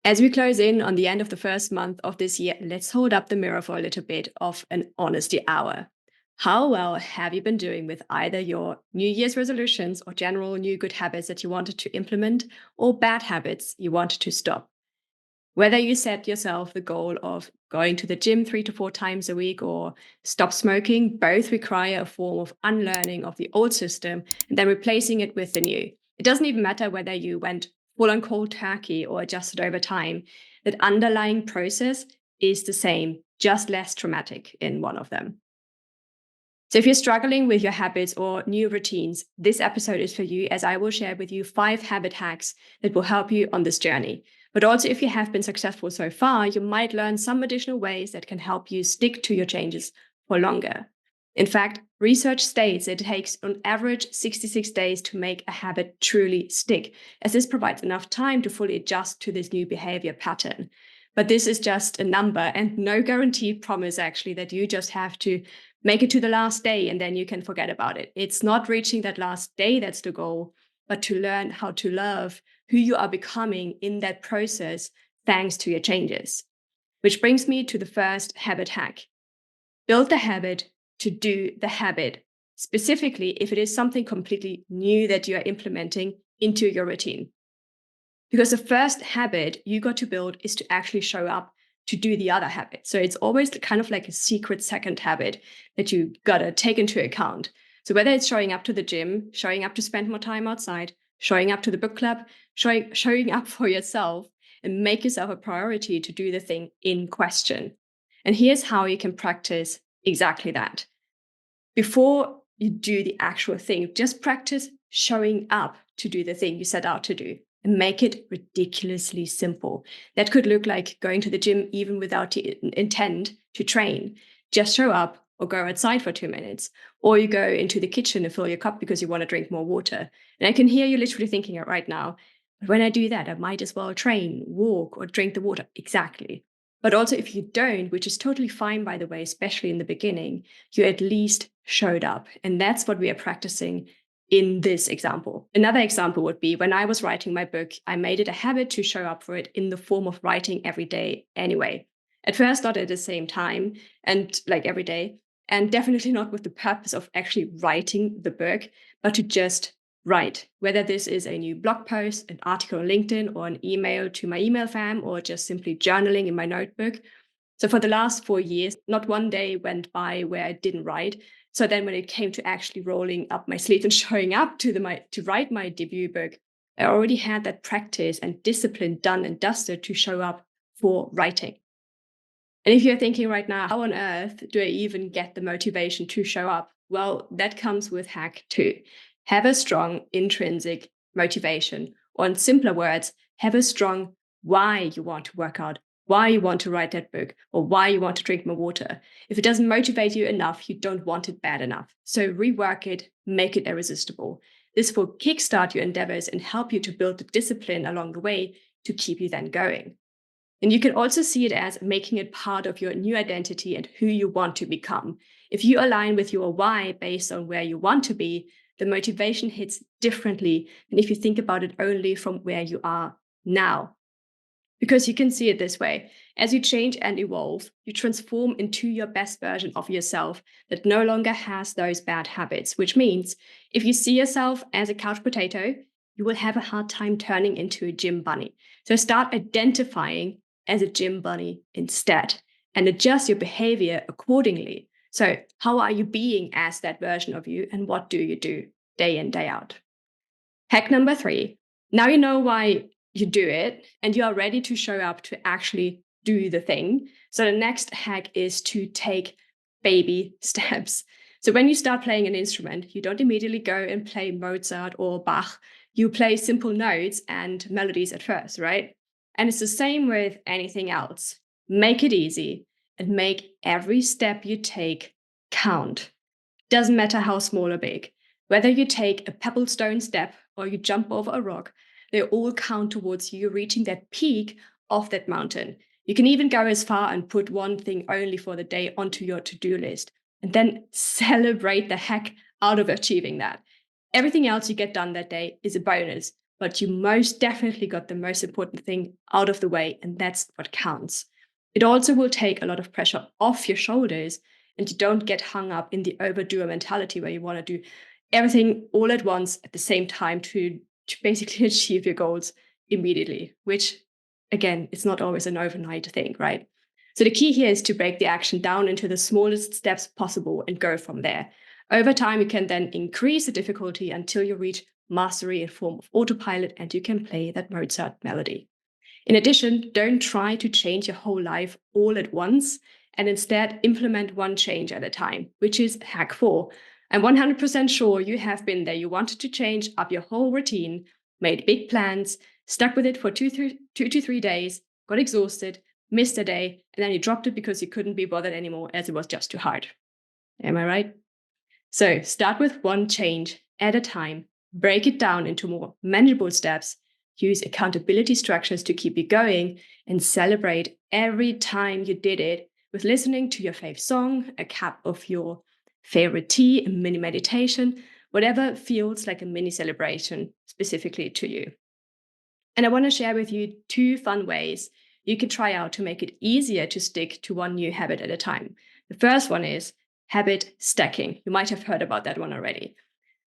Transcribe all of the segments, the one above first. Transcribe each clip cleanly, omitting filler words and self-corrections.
As we close in on the end of the first month of this year, let's hold up the mirror for a little bit of an honesty hour. How well have you been doing with either your New Year's resolutions or general new good habits that you wanted to implement or bad habits you wanted to stop? Whether you set yourself the goal of going to the gym 3 to 4 times a week or stop smoking, both require a form of unlearning of the old system and then replacing it with the new. It doesn't even matter whether you went full on cold turkey or adjusted over time. That underlying process is the same, just less traumatic in one of them. So, if you're struggling with your habits or new routines, this episode is for you, as I will share with you 5 habit hacks that will help you on this journey. But also, if you have been successful so far, you might learn some additional ways that can help you stick to your changes for longer. In fact, research states it takes on average 66 days to make a habit truly stick, as this provides enough time to fully adjust to this new behavior pattern. But this is just a number and no guaranteed promise, actually, that you just have to make it to the last day and then you can forget about it. It's not reaching that last day that's the goal, but to learn how to love who you are becoming in that process thanks to your changes. Which brings me to the first habit hack. Build the habit to do the habit, specifically if it is something completely new that you are implementing into your routine. Because the first habit you got to build is to actually show up to do the other habit. So it's always kind of like a secret second habit that you got to take into account. So whether it's showing up to the gym, showing up to spend more time outside, showing up to the book club, showing up for yourself, and make yourself a priority to do the thing in question. And here's how you can practice exactly that. Before you do the actual thing, just practice showing up to do the thing you set out to do and make it ridiculously simple. That could look like going to the gym even without the intent to train. Just show up or go outside for 2 minutes, or you go into the kitchen and fill your cup because you want to drink more water. And I can hear you literally thinking it right now. But when I do that, I might as well train, walk, or drink the water. Exactly. But also, if you don't, which is totally fine, by the way, especially in the beginning, you at least showed up. And that's what we are practicing in this example. Another example would be when I was writing my book, I made it a habit to show up for it in the form of writing every day anyway. At first, not at the same time and like every day, and definitely not with the purpose of actually writing the book, but to just write, whether this is a new blog post, an article on LinkedIn, or an email to my email fam, or just simply journaling in my notebook. So for the last 4 years, not one day went by where I didn't write. So then when it came to actually rolling up my sleeves and showing up to write my debut book, I already had that practice and discipline done and dusted to show up for writing. And if you're thinking right now, how on earth do I even get the motivation to show up? Well, that comes with hack 2. Have a strong intrinsic motivation, or in simpler words, have a strong why you want to work out, why you want to write that book, or why you want to drink more water. If it doesn't motivate you enough, you don't want it bad enough. So rework it, make it irresistible. This will kickstart your endeavors and help you to build the discipline along the way to keep you then going. And you can also see it as making it part of your new identity and who you want to become. If you align with your why based on where you want to be, the motivation hits differently than if you think about it only from where you are now. Because you can see it this way. As you change and evolve, you transform into your best version of yourself that no longer has those bad habits, which means if you see yourself as a couch potato, you will have a hard time turning into a gym bunny. So start identifying as a gym bunny instead and adjust your behavior accordingly. So how are you being as that version of you, and what do you do day in, day out? Hack number 3. Now you know why you do it and you are ready to show up to actually do the thing. So the next hack is to take baby steps. So when you start playing an instrument, you don't immediately go and play Mozart or Bach. You play simple notes and melodies at first, right? And it's the same with anything else. Make it easy and make every step you take count. Doesn't matter how small or big. Whether you take a pebble stone step or you jump over a rock, they all count towards you reaching that peak of that mountain. You can even go as far and put one thing only for the day onto your to-do list and then celebrate the heck out of achieving that. Everything else you get done that day is a bonus, but you most definitely got the most important thing out of the way, and that's what counts. It also will take a lot of pressure off your shoulders, and you don't get hung up in the overdoer mentality where you want to do everything all at once at the same time to basically achieve your goals immediately, which again, it's not always an overnight thing, right? So the key here is to break the action down into the smallest steps possible and go from there. Over time, you can then increase the difficulty until you reach mastery in form of autopilot and you can play that Mozart melody. In addition, don't try to change your whole life all at once and instead implement one change at a time, which is hack 4. I'm 100% sure you have been there. You wanted to change up your whole routine, made big plans, stuck with it for 2 to 3 days, got exhausted, missed a day, and then you dropped it because you couldn't be bothered anymore as it was just too hard. Am I right? So start with one change at a time, break it down into more manageable steps, use accountability structures to keep you going, and celebrate every time you did it with listening to your fave song, a cup of your favorite tea, a mini meditation, whatever feels like a mini celebration specifically to you. And I want to share with you 2 fun ways you can try out to make it easier to stick to one new habit at a time. The first one is habit stacking. You might have heard about that one already.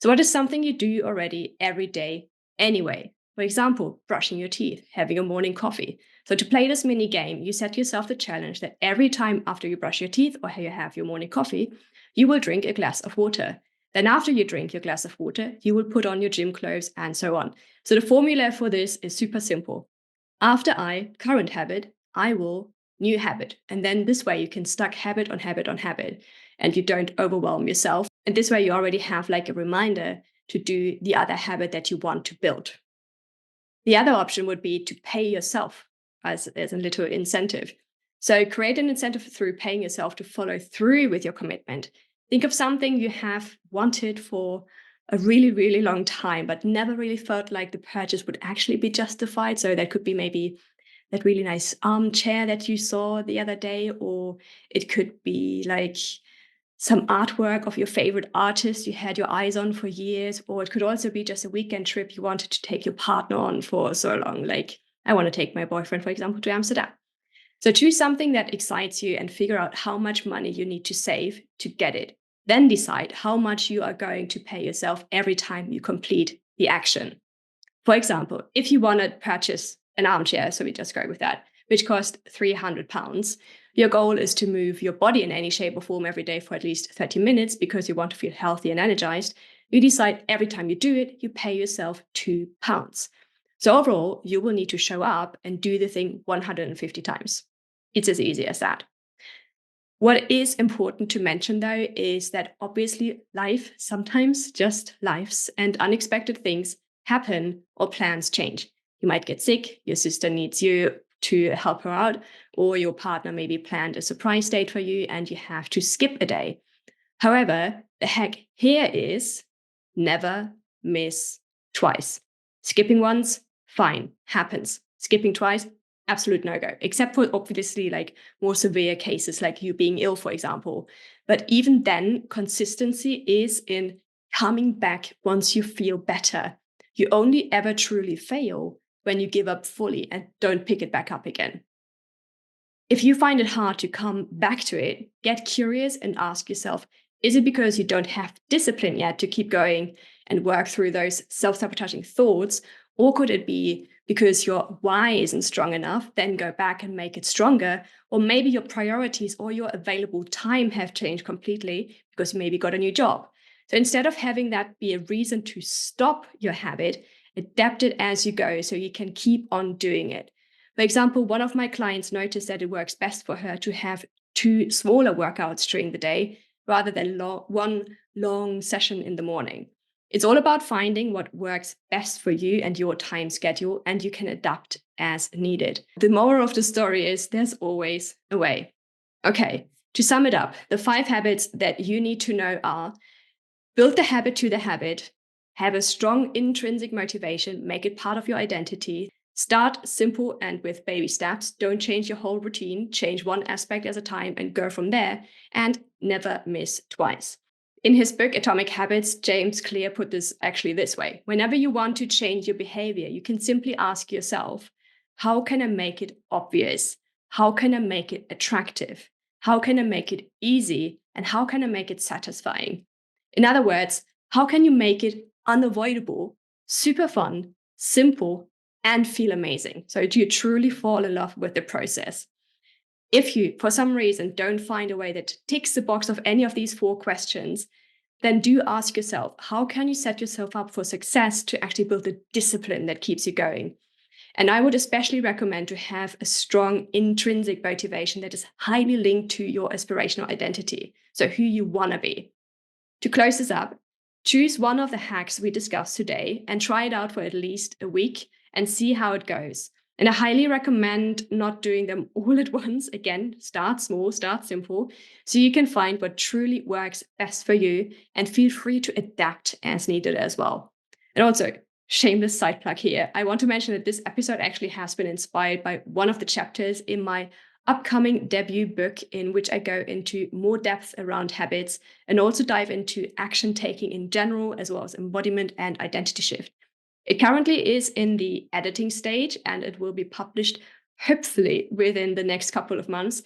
So, what is something you do already every day anyway? For example, brushing your teeth, having a morning coffee. So, to play this mini game, you set yourself the challenge that every time after you brush your teeth or you have your morning coffee, you will drink a glass of water. Then, after you drink your glass of water, you will put on your gym clothes and so on. So, the formula for this is super simple. After I, current habit, I will, new habit. And then this way you can stack habit on habit on habit and you don't overwhelm yourself. And this way you already have like a reminder to do the other habit that you want to build. The other option would be to pay yourself as a little incentive. So create an incentive through paying yourself to follow through with your commitment. Think of something you have wanted for a really, really long time, but never really felt like the purchase would actually be justified. So that could be maybe that really nice armchair that you saw the other day, or it could be like some artwork of your favorite artist you had your eyes on for years, or it could also be just a weekend trip you wanted to take your partner on for so long. Like, I want to take my boyfriend, for example, to Amsterdam. So choose something that excites you and figure out how much money you need to save to get it. Then decide how much you are going to pay yourself every time you complete the action. For example, if you want to purchase an armchair, so we just go with that, which costs £300, your goal is to move your body in any shape or form every day for at least 30 minutes because you want to feel healthy and energized. You decide every time you do it, you pay yourself £2. So overall, you will need to show up and do the thing 150 times. It's as easy as that. What is important to mention, though, is that obviously life sometimes just lives and unexpected things happen or plans change. You might get sick, your sister needs you to help her out, or your partner maybe planned a surprise date for you and you have to skip a day. However, the hack here is never miss twice. Skipping once, fine, happens. Skipping twice, absolute no go, except for obviously like more severe cases like you being ill, for example. But even then, consistency is in coming back once you feel better. You only ever truly fail when you give up fully and don't pick it back up again. If you find it hard to come back to it, get curious and ask yourself, is it because you don't have discipline yet to keep going and work through those self-sabotaging thoughts? Or could it be because your why isn't strong enough? Then go back and make it stronger. Or maybe your priorities or your available time have changed completely because you maybe got a new job. So instead of having that be a reason to stop your habit, adapt it as you go so you can keep on doing it. For example, one of my clients noticed that it works best for her to have 2 smaller workouts during the day rather than one long session in the morning. It's all about finding what works best for you and your time schedule, and you can adapt as needed. The moral of the story is there's always a way. Okay, to sum it up, the 5 habits that you need to know are: build the habit to the habit, have a strong intrinsic motivation, make it part of your identity. Start simple and with baby steps. Don't change your whole routine. Change one aspect at a time and go from there. And never miss twice. In his book, Atomic Habits, James Clear put this actually this way. Whenever you want to change your behavior, you can simply ask yourself, how can I make it obvious? How can I make it attractive? How can I make it easy? And how can I make it satisfying? In other words, how can you make it unavoidable, super fun, simple, and feel amazing? So do you truly fall in love with the process? If you, for some reason, don't find a way that ticks the box of any of these four questions, then do ask yourself, how can you set yourself up for success to actually build the discipline that keeps you going? And I would especially recommend to have a strong intrinsic motivation that is highly linked to your aspirational identity. So, who you want to be. To close this up, choose one of the hacks we discussed today and try it out for at least a week and see how it goes. And I highly recommend not doing them all at once. Again, start small, start simple, so you can find what truly works best for you and feel free to adapt as needed as well. And also, shameless side plug here, I want to mention that this episode actually has been inspired by one of the chapters in my upcoming debut book, in which I go into more depth around habits and also dive into action taking in general, as well as embodiment and identity shift. It currently is in the editing stage and it will be published hopefully within the next couple of months.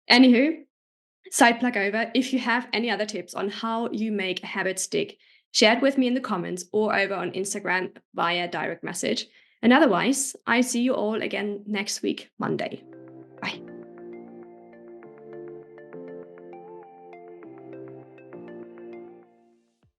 Anywho, side plug over. If you have any other tips on how you make a habit stick, share it with me in the comments or over on Instagram via direct message. And otherwise, I see you all again next week, Monday.